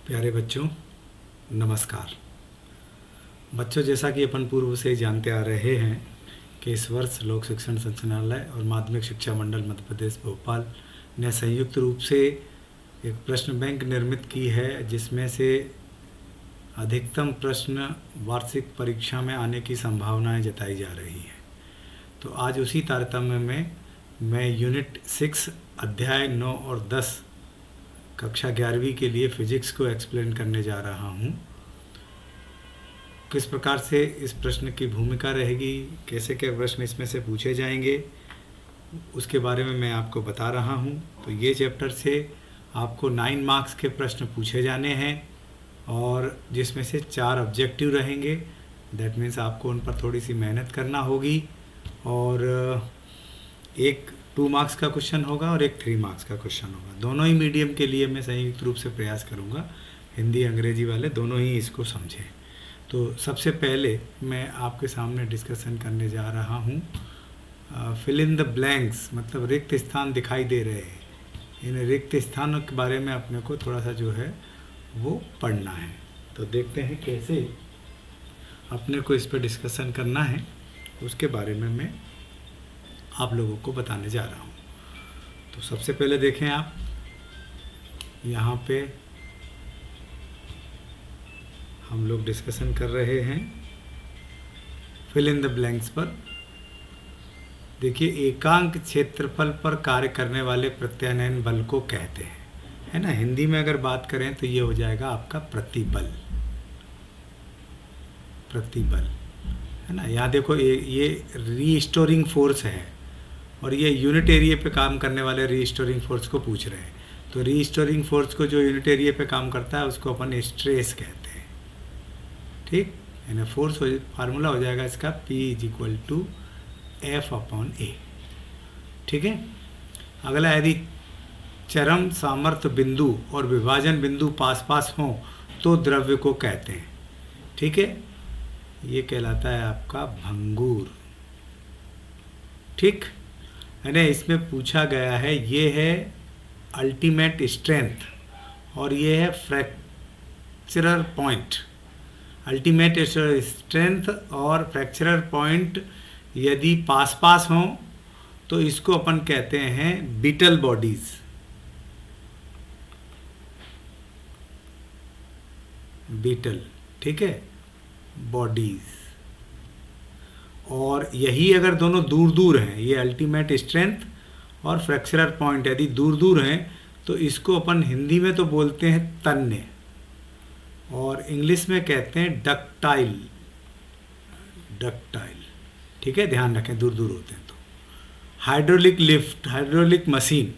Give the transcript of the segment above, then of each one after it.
प्यारे बच्चों, नमस्कार। बच्चों, जैसा कि अपन पूर्व से ही जानते आ रहे हैं कि इस वर्ष लोक शिक्षण संचालनालय और माध्यमिक शिक्षा मंडल मध्य प्रदेश भोपाल ने संयुक्त रूप से एक प्रश्न बैंक निर्मित की है, जिसमें से अधिकतम प्रश्न वार्षिक परीक्षा में आने की संभावनाएं जताई जा रही हैं। तो आज उसी तारतम्य में मैं यूनिट 6 अध्याय 9 और 10 कक्षा 11वीं के लिए फिजिक्स को एक्सप्लेन करने जा रहा हूँ। किस प्रकार से इस प्रश्न की भूमिका रहेगी, कैसे क्या प्रश्न इसमें से पूछे जाएंगे, उसके बारे में मैं आपको बता रहा हूँ। तो ये चैप्टर से आपको 9 मार्क्स के प्रश्न पूछे जाने हैं और जिसमें से 4 ऑब्जेक्टिव रहेंगे। दैट मीन्स आपको उन पर थोड़ी सी मेहनत करना होगी और एक 2 मार्क्स का क्वेश्चन होगा और एक 3 मार्क्स का क्वेश्चन होगा। दोनों ही मीडियम के लिए मैं संयुक्त रूप से प्रयास करूँगा, हिंदी अंग्रेजी वाले दोनों ही इसको समझें। तो सबसे पहले मैं आपके सामने डिस्कशन करने जा रहा हूँ फिल इन द ब्लैंक्स, मतलब रिक्त स्थान दिखाई दे रहे हैं। इन रिक्त स्थानों के बारे में अपने को थोड़ा सा जो है वो पढ़ना है। तो देखते हैं कैसे अपने को इस पर डिस्कशन करना है, उसके बारे में मैं आप लोगों को बताने जा रहा हूँ। तो सबसे पहले देखें आप यहाँ पे हम लोग डिस्कशन कर रहे हैं फिल इन द ब्लैंक्स पर। देखिए, एकांक क्षेत्रफल पर कार्य करने वाले प्रत्यानयन बल को कहते हैं, है ना। हिंदी में अगर बात करें तो ये हो जाएगा आपका प्रतिबल, प्रतिबल, है ना। यहाँ देखो ये रीस्टोरिंग फोर्स है और ये यूनिट एरिया पे काम करने वाले रीस्टोरिंग फोर्स को पूछ रहे हैं। तो रीस्टोरिंग फोर्स को जो यूनिट एरिया पे काम करता है उसको अपन स्ट्रेस कहते हैं, ठीक। यानी फोर्स फार्मूला हो जाएगा इसका P=F/A, ठीक है। अगला, यदि चरम सामर्थ्य बिंदु और विभाजन बिंदु पास पास हों तो द्रव्य को कहते हैं, ठीक है। ये कहलाता है आपका भंगूर, ठीक है ना। इसमें पूछा गया है, ये है अल्टीमेट स्ट्रेंथ और ये है फ्रैक्चरर पॉइंट। अल्टीमेट स्ट्रेंथ और फ्रैक्चरर पॉइंट यदि पास पास हों तो इसको अपन कहते हैं बीटल बॉडीज, बीटल, ठीक है, बॉडीज। और यही अगर दोनों दूर दूर हैं, ये अल्टीमेट स्ट्रेंथ और फ्रैक्चरर पॉइंट यदि दूर दूर हैं तो इसको अपन हिंदी में तो बोलते हैं तन्य और इंग्लिश में कहते हैं डक्टाइल, डक्टाइल, ठीक है। ध्यान रखें, दूर दूर होते हैं तो। हाइड्रोलिक लिफ्ट, हाइड्रोलिक मशीन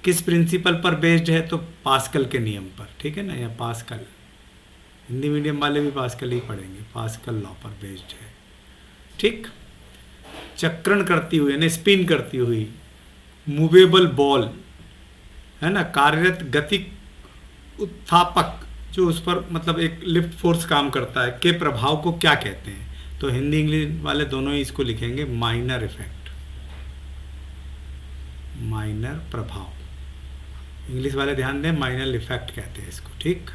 किस प्रिंसिपल पर बेस्ड है? तो पास्कल के नियम पर, ठीक है ना। या पास्कल, हिंदी मीडियम वाले भी पास्कल ही पढ़ेंगे, पास्कल लॉ पर बेस्ड है, ठीक। चक्रण करती हुई यानी स्पिन करती हुई मूवेबल बॉल, है ना, कार्यरत गतिक उत्थापक जो उस पर मतलब एक लिफ्ट फोर्स काम करता है, के प्रभाव को क्या कहते हैं? तो हिंदी इंग्लिश वाले दोनों ही इसको लिखेंगे माइनर इफेक्ट, माइनर प्रभाव। इंग्लिश वाले ध्यान दें, माइनर इफेक्ट कहते हैं इसको, ठीक।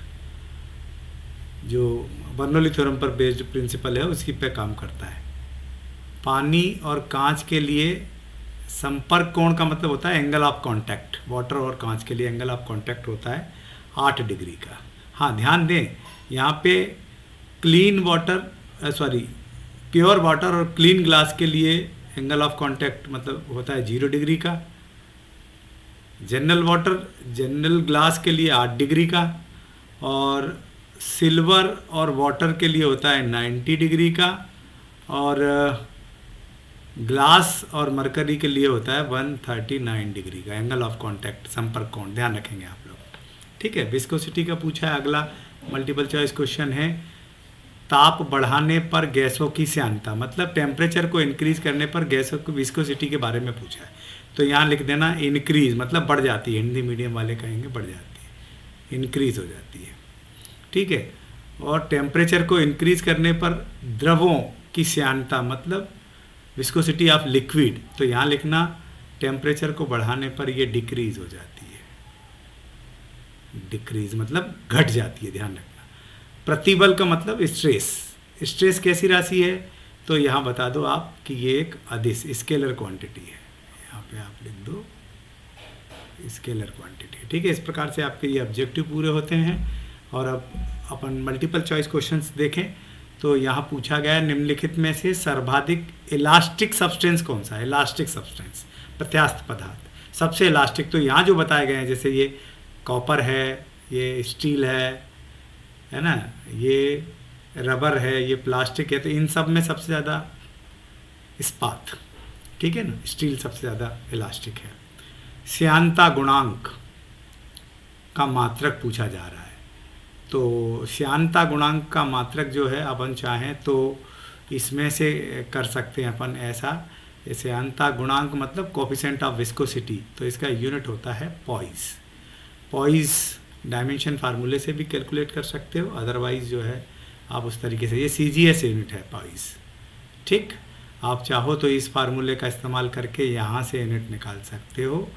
जो बर्नौली थ्योरम पर बेस्ड प्रिंसिपल है उसी पे काम करता है। पानी और कांच के लिए संपर्क कोण का मतलब होता है एंगल ऑफ कांटेक्ट। वाटर और कांच के लिए एंगल ऑफ कांटेक्ट होता है 8 डिग्री का। हाँ, ध्यान दें, यहाँ पे क्लीन वाटर प्योर वाटर और क्लीन ग्लास के लिए एंगल ऑफ कांटेक्ट मतलब होता है 0 डिग्री का। जनरल वाटर, जनरल ग्लास के लिए 8 डिग्री का और सिल्वर और वाटर के लिए होता है 90 डिग्री का और ग्लास और मरकरी के लिए होता है 139 डिग्री का एंगल ऑफ कांटेक्ट, संपर्क कोण। ध्यान रखेंगे आप लोग, ठीक है। विस्कोसिटी का पूछा है। अगला मल्टीपल चॉइस क्वेश्चन है, ताप बढ़ाने पर गैसों की श्यानता, मतलब टेम्परेचर को इंक्रीज करने पर गैसों की विस्कोसिटी के बारे में पूछा है। तो यहाँ लिख देना इंक्रीज, मतलब बढ़ जाती है, हिंदी मीडियम वाले कहेंगे बढ़ जाती है, इंक्रीज हो जाती है, ठीक है। और टेम्परेचर को इंक्रीज करने पर द्रवों की श्यानता मतलब विस्कोसिटी ऑफ लिक्विड, तो यहाँ लिखना टेम्परेचर को बढ़ाने पर ये डिक्रीज हो जाती है, डिक्रीज मतलब घट जाती है, ध्यान रखना। प्रतिबल का मतलब स्ट्रेस। स्ट्रेस कैसी राशि है, तो यहाँ बता दो आप कि ये एक अदिश स्केलर क्वांटिटी है। यहाँ पे आप लिख दो स्केलर क्वांटिटी, ठीक है। इस प्रकार से आपके ये ऑब्जेक्टिव पूरे होते हैं। और अब अपन मल्टीपल चॉइस क्वेश्चंस देखें तो यहाँ पूछा गया है निम्नलिखित में से सर्वाधिक इलास्टिक सब्सटेंस कौन सा है। इलास्टिक सब्सटेंस, प्रत्यास्थ पदार्थ सबसे इलास्टिक, तो यहाँ जो बताए गए हैं जैसे ये कॉपर है, ये स्टील है ना, ये रबर है, ये प्लास्टिक है, तो इन सब में सबसे ज़्यादा इस्पात, ठीक है ना, स्टील सबसे ज़्यादा इलास्टिक है। श्यानता गुणांक का मात्रक पूछा जा रहा है, तो श्यानता गुणांक का मात्रक जो है अपन चाहें तो इसमें से कर सकते हैं अपन ऐसा। श्यानता गुणांक मतलब कोफिशिएंट ऑफ विस्कोसिटी, तो इसका यूनिट होता है पॉइस। पॉइस डायमेंशन फार्मूले से भी कैलकुलेट कर सकते हो, अदरवाइज जो है आप उस तरीके से, ये CGS यूनिट है पॉइस, ठीक। आप चाहो तो इस फार्मूले का इस्तेमाल करके यहाँ से यूनिट निकाल सकते हो,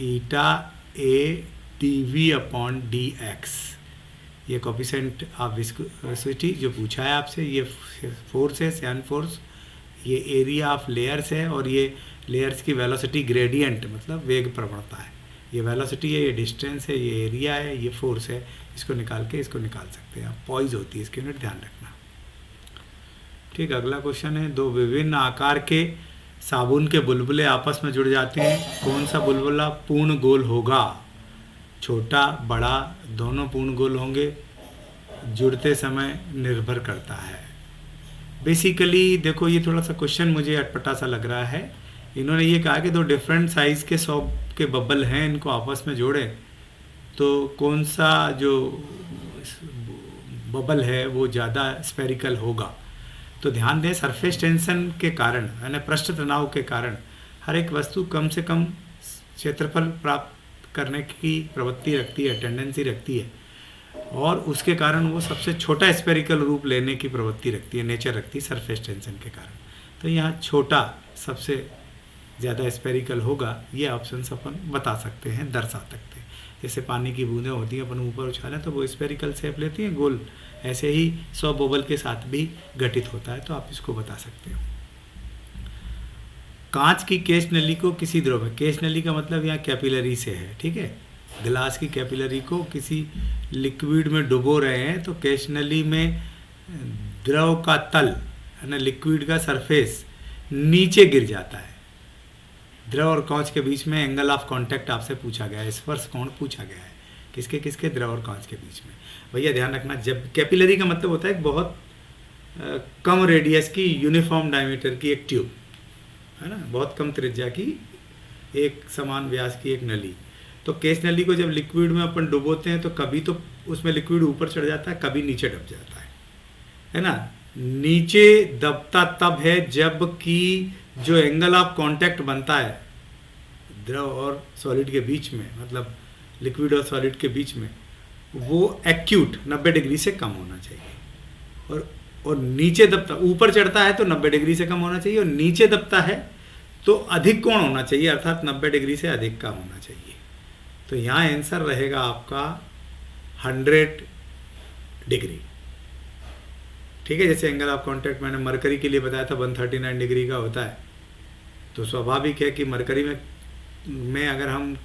ईटा A dV/dx, ये कोफिशिएंट ऑफ विस्कोसिटी जो पूछा है आपसे, ये फोर्स है, श्यान फोर्स, ये एरिया ऑफ लेयर्स है, और ये लेयर्स की वेलोसिटी ग्रेडियंट मतलब वेग प्रवणता है। ये वेलोसिटी है, ये डिस्टेंस है, ये एरिया है, ये फोर्स है, इसको निकाल के इसको निकाल सकते हैं आप। पॉइस होती है इसकी यूनिट, ध्यान रखना, ठीक। अगला क्वेश्चन है, दो विभिन्न आकार के साबुन के बुलबुले आपस में जुड़ जाते हैं, कौन सा बुलबुला पूर्ण गोल होगा। छोटा बड़ा दोनों पूर्ण गोल होंगे, जुड़ते समय निर्भर करता है। बेसिकली देखो ये थोड़ा सा क्वेश्चन मुझे अटपटा सा लग रहा है। इन्होंने ये कहा कि दो डिफरेंट साइज के सॉप के बबल हैं, इनको आपस में जोड़े तो कौन सा जो बबल है वो ज़्यादा स्फेरिकल होगा। तो ध्यान दें सरफेस टेंशन के कारण यानी पृष्ठ तनाव के कारण हर एक वस्तु कम से कम क्षेत्रफल प्राप्त करने की प्रवृत्ति रखती है, टेंडेंसी रखती है, और उसके कारण वो सबसे छोटा स्फेरिकल रूप लेने की प्रवृत्ति रखती है, नेचर रखती है सरफेस टेंशन के कारण। तो यहाँ छोटा सबसे ज़्यादा स्फेरिकल होगा, ये ऑप्शन अपन बता सकते हैं, दर्शा सकते हैं। जैसे पानी की बूंदें होती हैं, अपन ऊपर उछालें तो वो स्फेरिकल शेप लेती हैं गोल, ऐसे ही 100 बबल के साथ भी घटित होता है, तो आप इसको बता सकते हो। कांच की केश नली को किसी द्रव में, केश नली का मतलब यहाँ कैपिलरी से है, ठीक है। ग्लास की कैपिलरी को किसी लिक्विड में डुबो रहे हैं तो केश नली में द्रव का तल है ना, लिक्विड का सरफेस नीचे गिर जाता है। द्रव और कांच के बीच में एंगल ऑफ कांटेक्ट आपसे पूछा गया है, स्पर्श कोण पूछा गया है, किसके किसके, द्रव और कांच के बीच में। भैया ध्यान रखना, जब कैपिलरी का मतलब होता है बहुत कम रेडियस की यूनिफॉर्म डायमीटर की एक ट्यूब, है ना, बहुत कम त्रिज्या की एक समान व्यास की एक नली। तो केश नली को जब लिक्विड में अपन डुबोते हैं तो कभी तो उसमें लिक्विड ऊपर चढ़ जाता है, कभी नीचे दब जाता है ना। नीचे दबता तब है जबकि जो एंगल ऑफ कांटेक्ट बनता है द्रव और सॉलिड के बीच में, मतलब लिक्विड और सॉलिड के बीच में, वो एक्यूट 90 डिग्री से कम होना चाहिए। और नीचे दबता, ऊपर चढ़ता है तो 90 डिग्री से कम होना चाहिए, और नीचे दबता है तो अधिक कोण होना चाहिए, अर्थात 90 डिग्री से अधिक का होना चाहिए। तो यहाँ आंसर रहेगा आपका 100 डिग्री, ठीक है। जैसे एंगल ऑफ कांटेक्ट मैंने मरकरी के लिए बताया था 139 डिग्री का होता है, तो स्वाभाविक है कि मरकरी में अगर हम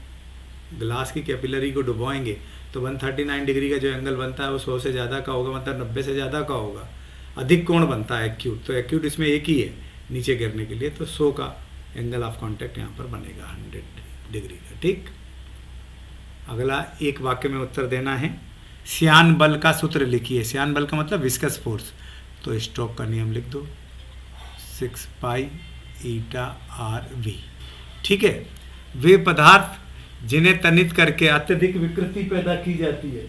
ग्लास की कैपिलरी को डुबोएंगे तो 139 डिग्री का जो एंगल बनता है वो 100 से ज़्यादा का होगा, मतलब 90 से ज़्यादा का होगा। अधिक कोण बनता है एक्यूट, तो एक्यूट इसमें एक ही है नीचे गिरने के लिए, तो 100 का एंगल ऑफ कांटेक्ट यहाँ पर बनेगा 100 डिग्री का, ठीक। अगला एक वाक्य में उत्तर देना है। श्यान बल का सूत्र लिखिए। श्यान बल का मतलब विस्कस फोर्स, तो स्टोक का नियम लिख दो 6 पाई ईटा RV, ठीक है। वे पदार्थ जिन्हें तनित करके अत्यधिक विकृति पैदा की जाती है,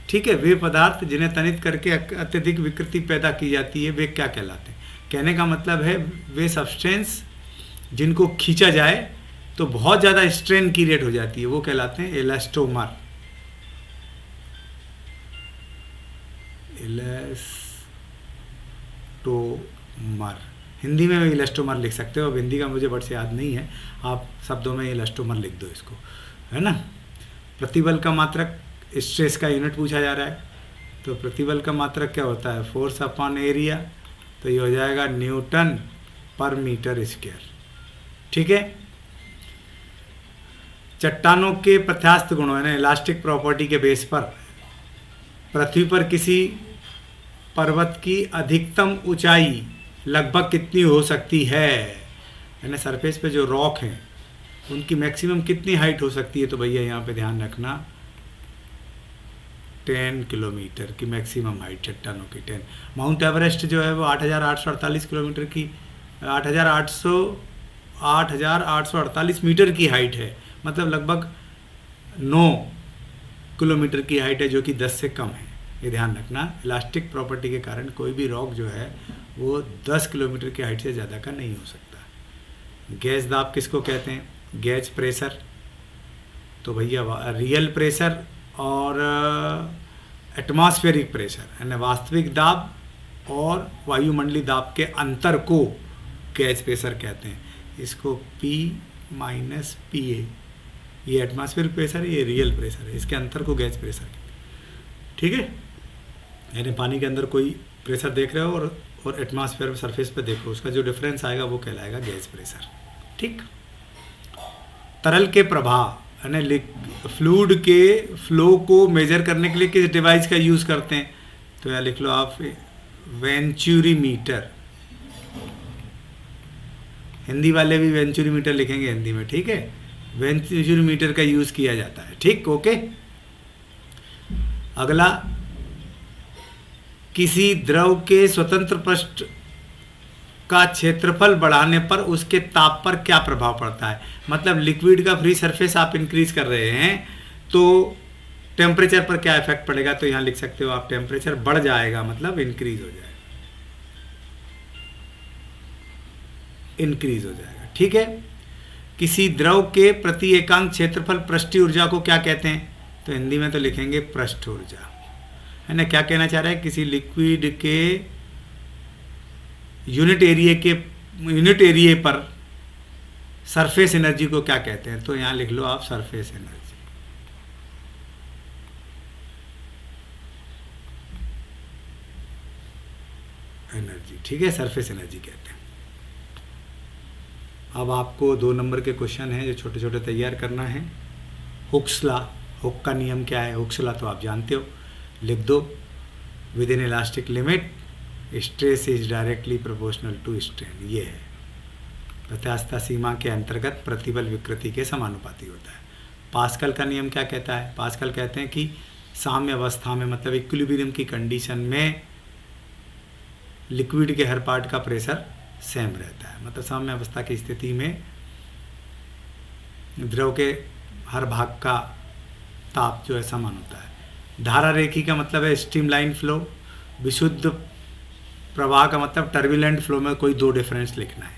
ठीक है, वे पदार्थ जिन्हें तनित करके अत्यधिक विकृति पैदा की जाती है वे क्या कहलाते हैं। कहने का मतलब है वे सब्सटेंस जिनको खींचा जाए तो बहुत ज़्यादा स्ट्रेन क्रिएट हो जाती है, वो कहलाते हैं इलास्टोमर। इलास्टोमर हिंदी में इलास्टोमर लिख सकते हो, अब हिंदी का मुझे वर्ड से याद नहीं है, आप शब्दों में इलास्टोमर लिख दो इसको, है ना। प्रतिबल का मात्रक, स्ट्रेस का यूनिट पूछा जा रहा है, तो प्रतिबल का मात्रक क्या होता है, फोर्स अपॉन एरिया, तो ये हो जाएगा न्यूटन पर मीटर स्क्वायर। ठीक है। चट्टानों के प्रत्यास्थ गुणों यानी इलास्टिक प्रॉपर्टी के बेस पर पृथ्वी पर किसी पर्वत की अधिकतम ऊंचाई लगभग कितनी हो सकती है, यानी सरफेस पे जो रॉक हैं उनकी मैक्सिमम कितनी हाइट हो सकती है, तो भैया यहाँ पे ध्यान रखना 10 किलोमीटर की मैक्सिमम हाइट चट्टानों की 10। माउंट एवरेस्ट जो है वो 8,848 किलोमीटर की 8,848 मीटर की हाइट है, मतलब लगभग 9 किलोमीटर की हाइट है, जो कि 10 से कम है। ये ध्यान रखना, इलास्टिक प्रॉपर्टी के कारण कोई भी रॉक जो है वो 10 किलोमीटर की हाइट से ज़्यादा का नहीं हो सकता। गैस दाब किसको कहते हैं, गैज प्रेशर, तो भैया रियल प्रेशर और एटमॉस्फेरिक प्रेशर यानी वास्तविक दाब और वायुमंडलीय दाब के अंतर को गैज प्रेशर कहते हैं। इसको P माइनस PA, ये एटमॉस्फेरिक प्रेशर है, ये रियल प्रेशर है, इसके अंतर को गैज प्रेशर कहते हैं। ठीक है, यानी पानी के अंदर कोई प्रेशर देख रहे हो और एटमॉस्फेयर सरफेस पे देखो, उसका जो डिफरेंस आएगा वो कहलाएगा गैस प्रेशर। ठीक। तरल के प्रवाह यानी फ्लूइड के फ्लो को मेजर करने के लिए किस डिवाइस का यूज़ करते हैं, तो यहाँ लिख लो आप वेंचुरी मीटर, हिंदी वाले भी वेंचुरी मीटर लिखेंगे हिंदी में। ठीक है, वेंचुरी मीटर का यूज़ किया जाता है। ठीक, ओके। अगला, किसी द्रव के स्वतंत्र पृष्ठ का क्षेत्रफल बढ़ाने पर उसके ताप पर क्या प्रभाव पड़ता है, मतलब लिक्विड का फ्री सरफेस आप इंक्रीज कर रहे हैं तो टेम्परेचर पर क्या इफेक्ट पड़ेगा, तो यहाँ लिख सकते हो आप टेम्परेचर बढ़ जाएगा, मतलब इंक्रीज हो जाएगा, इंक्रीज हो जाएगा। ठीक है। किसी द्रव के प्रति एकांक क्षेत्रफल पृष्ठीय ऊर्जा को क्या कहते हैं, तो हिंदी में तो लिखेंगे पृष्ठ ऊर्जा, है ना। क्या कहना चाह रहा है, किसी लिक्विड के यूनिट एरिया पर सरफेस एनर्जी को क्या कहते हैं, तो यहाँ लिख लो आप सरफेस एनर्जी। ठीक है, सरफेस एनर्जी कहते हैं। अब आपको 2 नंबर के क्वेश्चन हैं जो छोटे छोटे तैयार करना है। हुक्स लॉ, हुक का नियम क्या है, हुक्स लॉ तो आप जानते हो, लिख दो। Within elastic limit stress is directly proportional to strain, ये है। प्रत्यास्थता सीमा के अंतर्गत प्रतिबल विकृति के समानुपाती होता है। पास्कल का नियम क्या कहता है, पास्कल कहते हैं कि साम्य अवस्था में, मतलब इक्विलिब्रियम की कंडीशन में लिक्विड के हर पार्ट का प्रेशर सेम रहता है, मतलब साम्य अवस्था की स्थिति में द्रव के हर भाग का ताप जो है समान होता है। धारा रेखी का मतलब है स्ट्रीमलाइन फ्लो, विशुद्ध प्रवाह का मतलब टर्बुलेंट फ्लो में कोई 2 डिफरेंस लिखना है,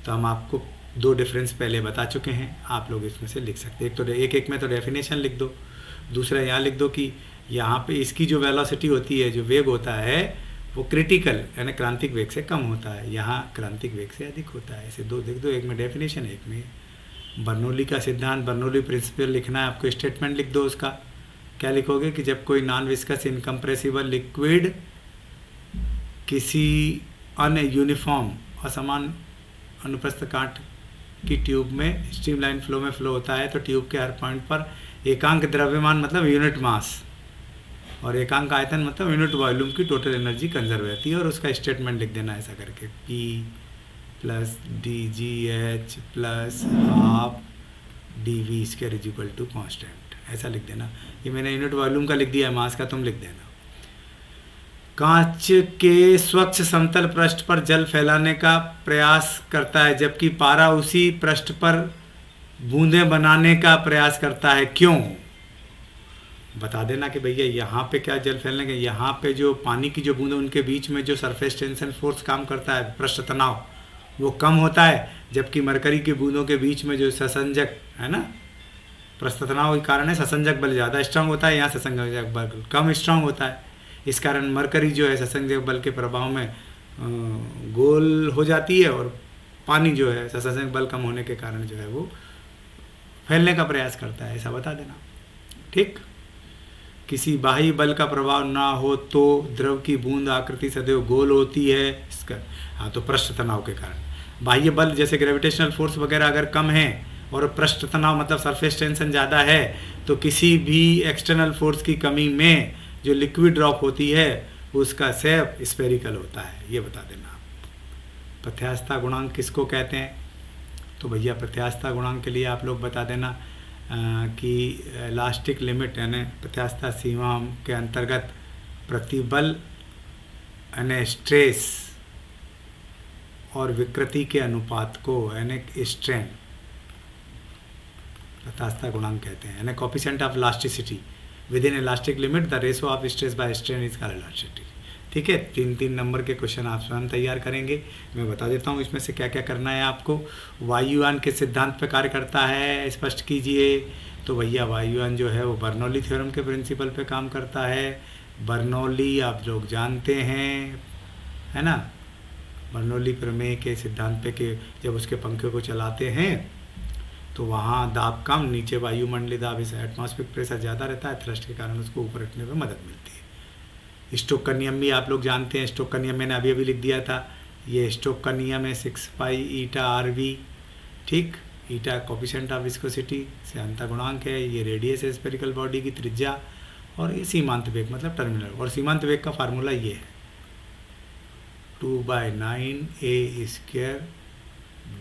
तो हम आपको 2 डिफरेंस पहले बता चुके हैं, आप लोग इसमें से लिख सकते हैं। एक तो एक में तो डेफिनेशन लिख दो, दूसरा यहाँ लिख दो कि यहाँ पे इसकी जो वेलोसिटी होती है, जो वेग होता है वो क्रिटिकल यानी क्रांतिक वेग से कम होता है, यहाँ क्रांतिक वेग से अधिक होता है। ऐसे 2 लिख दो, एक में डेफिनेशन, एक में बर्नौली का सिद्धांत, बर्नौली प्रिंसिपल लिखना है आपको। स्टेटमेंट लिख दो उसका, क्या लिखोगे कि जब कोई नॉन विस्कस इनकम्प्रेसिबल लिक्विड किसी अन्य यूनिफॉर्म असमान अनुप्रस्थ काट की ट्यूब में स्ट्रीमलाइन फ्लो में फ्लो होता है, तो ट्यूब के हर पॉइंट पर एकांक द्रव्यमान मतलब यूनिट मास और एकांक आयतन मतलब यूनिट वॉल्यूम की टोटल एनर्जी कंजर्व रहती है। और उसका स्टेटमेंट लिख देना ऐसा करके, P plus DGH plus half DV square is equal to constant, ऐसा लिख देना। ये मैंने यूनिट वॉल्यूम का लिख दिया है, मास का तुम लिख देना। कांच के स्वच्छ समतल पृष्ठ पर जल फैलाने का प्रयास करता है, जबकि पारा उसी पृष्ठ पर बूंदें बनाने का प्रयास करता है, क्यों? बता देना कि भैया यहाँ पे क्या जल फैलने के, यहाँ पे जो पानी की जो बूंदें उनके बीच में जो सरफेस टेंशन फोर्स काम करता है, पृष्ठ तनाव, वो कम होता है, जबकि मरकरी की बूंदों के बीच में जो ससंजक है ना, पृष्ठ तनाव के कारण है ससंजक बल ज़्यादा स्ट्रांग होता है, यहाँ ससंजक बल कम स्ट्रांग होता है। इस कारण मरकरी जो है ससंजक बल के प्रभाव में गोल हो जाती है और पानी जो है ससंजक बल कम होने के कारण जो है वो फैलने का प्रयास करता है, ऐसा बता देना। ठीक। किसी बाह्य बल का प्रभाव ना हो तो द्रव की बूंद आकृति सदैव गोल होती है, इसका हाँ तो पृष्ठ तनाव के कारण। बाह्य बल जैसे ग्रेविटेशनल फोर्स वगैरह अगर कम है और पृष्ठ तनाव मतलब सरफेस टेंशन ज़्यादा है तो किसी भी एक्सटर्नल फोर्स की कमी में जो लिक्विड ड्रॉप होती है उसका शेप स्फेरिकल होता है, ये बता देना। प्रत्यास्थता गुणांक किसको कहते हैं? तो भैया प्रत्यास्थता गुणांक के लिए आप लोग बता देना कि इलास्टिक लिमिट यानी प्रत्यास्थता सीमा के अंतर्गत प्रतिबल यानी स्ट्रेस और विकृति के अनुपात को यानी स्ट्रेन प्रत्यास्थता गुणांक कहते हैं, यानी coefficient of elasticity with in elastic limit the ratio of stress by strain is called elasticity. ठीक है, 3-3 नंबर के क्वेश्चन आप स्वयं तैयार करेंगे। मैं बता देता हूँ इसमें से क्या क्या करना है आपको। वायुयान के सिद्धांत पे कार्य करता है, स्पष्ट कीजिए। तो भैया वायुयान जो है वो बर्नौली थ्योरम के प्रिंसिपल पे काम करता है। बर्नौली आप लोग जानते हैं, है ना, बर्नौली प्रमेय के सिद्धांत पे कि जब उसके पंखे को चलाते हैं तो वहाँ दाब कम, नीचे वायुमंडलीय दाब इस एटमॉस्फेरिक प्रेशर ज़्यादा रहता है, थ्रस्ट के कारण उसको ऊपर उठने में मदद मिलती है। स्टोक का नियम भी आप लोग जानते हैं, स्टोक का नियम मैंने अभी अभी लिख दिया था। ये स्टोक का नियम है 6 पाई ईटा आर वी। ठीक, ईटा कोफिशिएंट ऑफ विस्कोसिटी श्यानता गुणांक है, ये रेडियस है स्फेरिकल बॉडी की त्रिज्या, और ये सीमांत वेग मतलब टर्मिनल। और सीमांत वेग का फार्मूला ये है 2/9 a square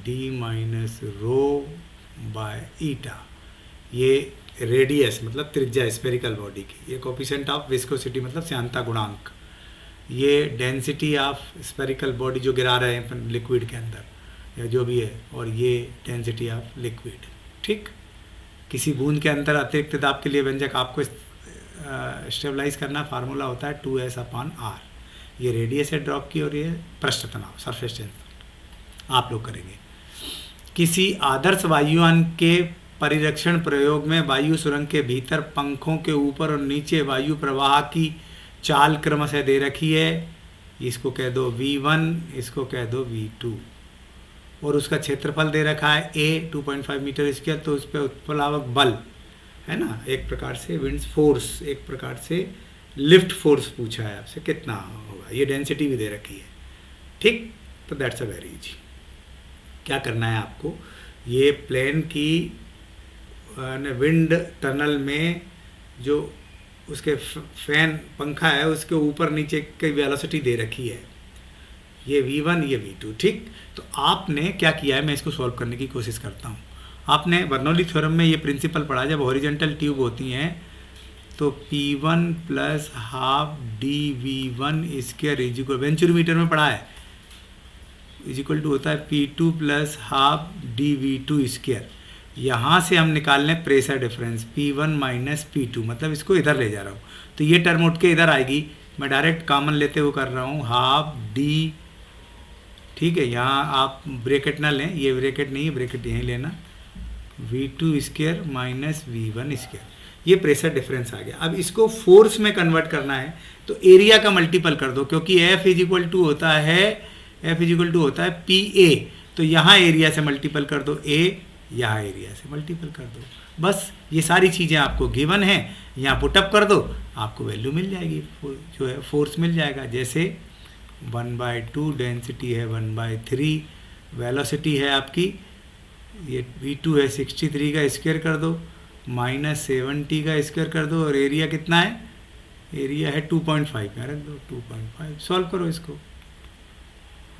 D minus rho bye ईटा। ये रेडियस मतलब त्रिज्या स्फेरिकल बॉडी की, ये कोफिशिएंट ऑफ विस्कोसिटी मतलब श्यानता गुणांक, ये डेंसिटी ऑफ स्फेरिकल बॉडी जो गिरा रहे हैं लिक्विड के अंदर या जो भी है, और ये डेंसिटी ऑफ लिक्विड। ठीक, किसी बूंद के अंदर अतिरिक्त दाब के लिए व्यंजक आपको स्टेबलाइज करना, फार्मूला होता है 2s/r। ये रेडियस है ड्रॉप की और ये पृष्ठ तनाव सरफेस टेंशन आप लोग करेंगे। किसी आदर्श वायुयान के परिरक्षण प्रयोग में वायु सुरंग के भीतर पंखों के ऊपर और नीचे वायु प्रवाह की चाल क्रमशः दे रखी है। इसको कह दो V1, इसको कह दो V2, और उसका क्षेत्रफल दे रखा है A 2.5 मीटर स्क्वायर। तो उस पर उत्प्लावक बल है ना, एक प्रकार से विंड्स फोर्स, एक प्रकार से लिफ्ट फोर्स पूछा है आपसे कितना होगा, ये डेंसिटी भी दे रखी है। ठीक, तो दैट्स अ वेरी इजी। क्या करना है आपको, ये प्लेन की विंड टनल में जो उसके फैन पंखा है उसके ऊपर नीचे की वेलोसिटी दे रखी है, ये V1 ये V2। ठीक, तो आपने क्या किया है, मैं इसको सॉल्व करने की कोशिश करता हूँ। आपने बर्नौली थ्योरम में ये प्रिंसिपल पढ़ा, जब हॉरिजॉन्टल ट्यूब होती हैं तो P1 plus half dV1 square is equal, venturimeter में पढ़ा है, इज इक्वल टू होता है P2 plus half dV2 square. यहाँ से हम निकाल लें pressure difference P1 minus P2, मतलब इसको इधर ले जा रहा हूँ तो ये टर्म उठ के इधर आएगी। मैं डायरेक्ट कॉमन लेते हुए कर रहा हूँ हाफ डी। ठीक है, यहाँ आप ब्रैकेट ना लें, ये ब्रैकेट नहीं है, ब्रैकेट यहीं लेना, V2 square minus V1 square, ये प्रेशर डिफरेंस आ गया। अब इसको फोर्स में कन्वर्ट करना है तो एरिया का मल्टीपल कर दो, क्योंकि F इज इक्वल टू होता है PA, तो यहाँ एरिया से मल्टीपल कर दो A, यहाँ एरिया से मल्टीपल कर दो। बस ये सारी चीज़ें आपको गिवन हैं, यहाँ पुटअप कर दो, आपको वैल्यू मिल जाएगी, जो है फोर्स मिल जाएगा। जैसे 1/2 डेंसिटी है 1/3, वेलोसिटी है आपकी, ये V2 है 63 का स्क्वायर कर दो, माइनस 70 का स्क्वायर कर दो, और एरिया कितना है, एरिया है 2.5 में रख दो, 2.5 सॉल्व करो इसको,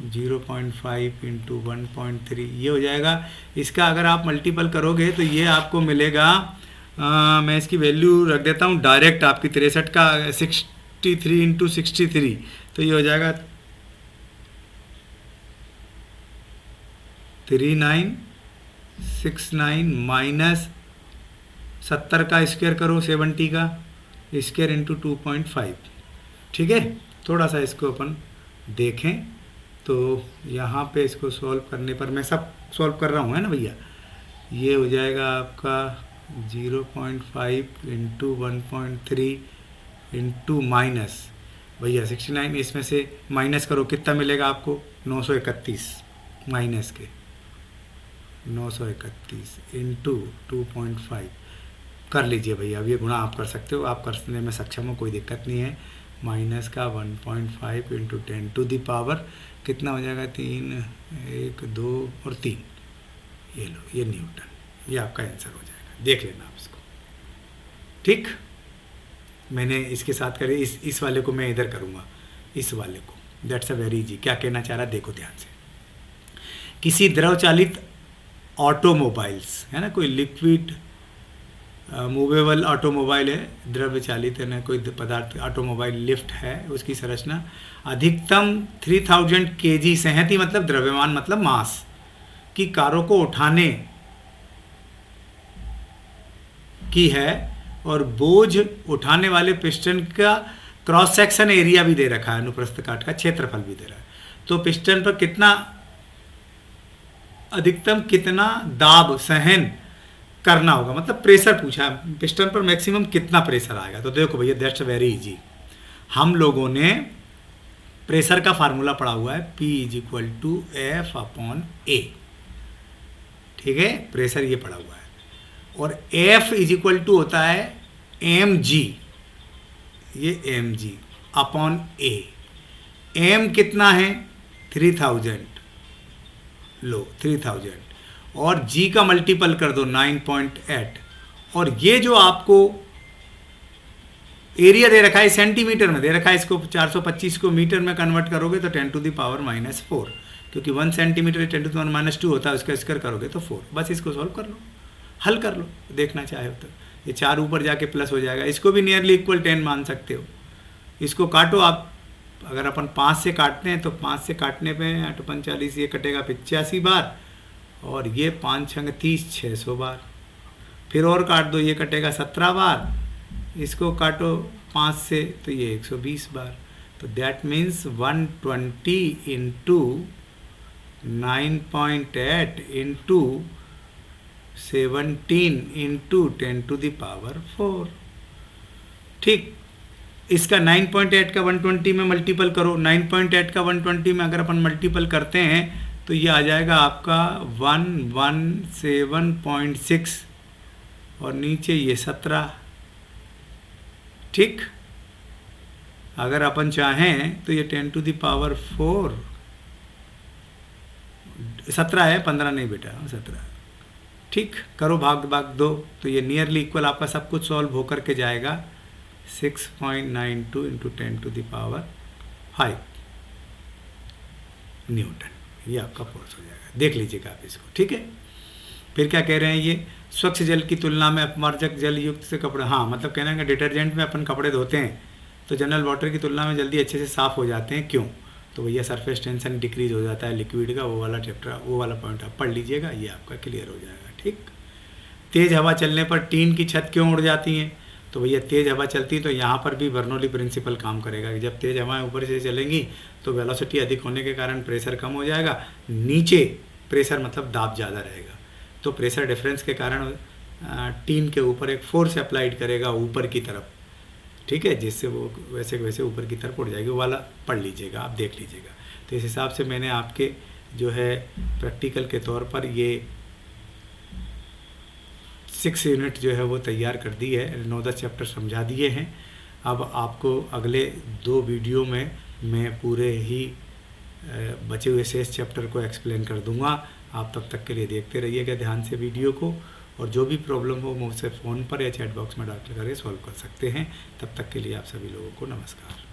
0.5 इंटू 1.3 ये हो जाएगा। इसका अगर आप मल्टीपल करोगे तो ये आपको मिलेगा, मैं इसकी वैल्यू रख देता हूँ डायरेक्ट, आपकी 63 का 63 इंटू 63, तो ये हो जाएगा 3969 माइनस 70 का स्क्वायर करो, 70 का स्क्वायर इंटू 2.5। ठीक है, थोड़ा सा इसको अपन देखें तो यहाँ पे इसको सॉल्व करने पर, मैं सब सॉल्व कर रहा हूँ है ना भैया, ये हो जाएगा आपका 0.5 इंटू 1.3 इंटू माइनस भैया 69, इसमें से माइनस करो कितना मिलेगा आपको, 931 माइनस के 931 इंटू 2.5, कर लीजिए भैया, अब ये गुणा आप कर सकते हो, आप करने में सक्षम हो, कोई दिक्कत नहीं है। माइनस का 1.5 इंटू 10 टू द पावर कितना हो जाएगा, 3, 1, 2 और 3, ये लो, ये न्यूटन, ये आपका आंसर हो जाएगा, देख लेना आप इसको। ठीक, मैंने इसके साथ करे, इस वाले को मैं इधर करूँगा, इस वाले को, दैट्स अ वेरी इजी। क्या कहना चाह रहा, देखो ध्यान से। किसी द्रव चालित ऑटोमोबाइल्स है ना, कोई लिक्विड मूवेबल ऑटोमोबाइल है, द्रव्य चालित है ना, कोई पदार्थ ऑटोमोबाइल लिफ्ट है, उसकी संरचना अधिकतम 3000 kg सहती मतलब द्रव्यमान मतलब मास की कारों को उठाने की है, और बोझ उठाने वाले पिस्टन का क्रॉस सेक्शन एरिया भी दे रखा है, अनुप्रस्थ काट का क्षेत्रफल भी दे रहा है। तो पिस्टन पर कितना अधिकतम कितना दाब सहन करना होगा, मतलब प्रेशर पूछा है, पिस्टन पर मैक्सिमम कितना प्रेशर आएगा। तो देखो भैया, दैट्स वेरी इजी। हम लोगों ने प्रेशर का फार्मूला पढ़ा हुआ है, P = F/A, ठीक है, प्रेशर ये पढ़ा हुआ है, और F = होता है mg, ये mg/A। m कितना है, 3000, लो 3000, और g का मल्टीपल कर दो 9.8, और ये जो आपको एरिया दे रखा है सेंटीमीटर में दे रखा है, इसको 425 को मीटर में कन्वर्ट करोगे तो 10⁻⁻⁴, क्योंकि 1 सेंटीमीटर 10⁻⁻² होता है, उसका स्क्वायर करोगे तो 4। बस इसको सॉल्व कर लो, हल कर लो, देखना चाहे तो ये 4 ऊपर जाके प्लस हो जाएगा, इसको भी नियरली इक्वल 10 मान सकते हो। इसको काटो आप, अगर अपन 5 से काटते हैं तो 5 से काटने पे 8 45, ये कटेगा 85 बार, और ये 5 × 30 600 बार। फिर और काट दो, ये कटेगा 17 बार, इसको काटो 5 से तो ये 120 बार। तो that means 120 into 9.8 into 17 into 10⁻⁴। ठीक, इसका 9.8 का 120 में मल्टीपल करो, 9.8 का 120 में अगर अपन मल्टीपल करते हैं तो ये आ जाएगा आपका 117.6, और नीचे ये 17। ठीक, अगर अपन चाहें तो ये 10⁻⁴, 17 है, 15 नहीं बेटा, 17। ठीक, करो भाग दो, तो ये नियरली इक्वल आपका सब कुछ सॉल्व होकर के जाएगा 6.92 इंटू 10⁵ न्यूटन, ये आपका फोर्स हो जाएगा, देख लीजिएगा आप इसको। ठीक है, फिर क्या कह रहे हैं, ये स्वच्छ जल की तुलना में अपमार्जक जल युक्त से कपड़े, हाँ मतलब कहना है कि डिटर्जेंट में अपन कपड़े धोते हैं तो जनरल वाटर की तुलना में जल्दी अच्छे से साफ़ हो जाते हैं, क्यों? तो भैया सरफेस टेंशन डिक्रीज हो जाता है लिक्विड का, वो वाला चैप्टर, वो वाला पॉइंट आप पढ़ लीजिएगा, ये आपका क्लियर हो जाएगा। ठीक, तेज़ हवा चलने पर टीन की छत क्यों उड़ जाती हैं? तो भैया तेज़ हवा चलती है तो यहाँ पर भी बर्नौली प्रिंसिपल काम करेगा कि जब तेज़ हवाएं ऊपर से चलेंगी तो वेलोसिटी अधिक होने के कारण प्रेशर कम हो जाएगा, नीचे प्रेशर मतलब दाब ज़्यादा रहेगा, तो प्रेशर डिफरेंस के कारण टीन के ऊपर एक फोर्स अप्लाइड करेगा ऊपर की तरफ, ठीक है, जिससे वो वैसे वैसे ऊपर की तरफ उड़ जाएगी, वो वाला पढ़ लीजिएगा, आप देख लीजिएगा। तो इस हिसाब से मैंने आपके जो है प्रैक्टिकल के तौर पर ये 6 यूनिट जो है वो तैयार कर दी है, 9-10 चैप्टर समझा दिए हैं। अब आपको अगले 2 वीडियो में मैं पूरे ही बचे हुए शेष चैप्टर को एक्सप्लेन कर दूंगा। आप तब तक के लिए देखते रहिएगा ध्यान से वीडियो को, और जो भी प्रॉब्लम हो मुझसे फ़ोन पर या चैट बॉक्स में डाल कर सॉल्व कर सकते हैं। तब तक के लिए आप सभी लोगों को नमस्कार।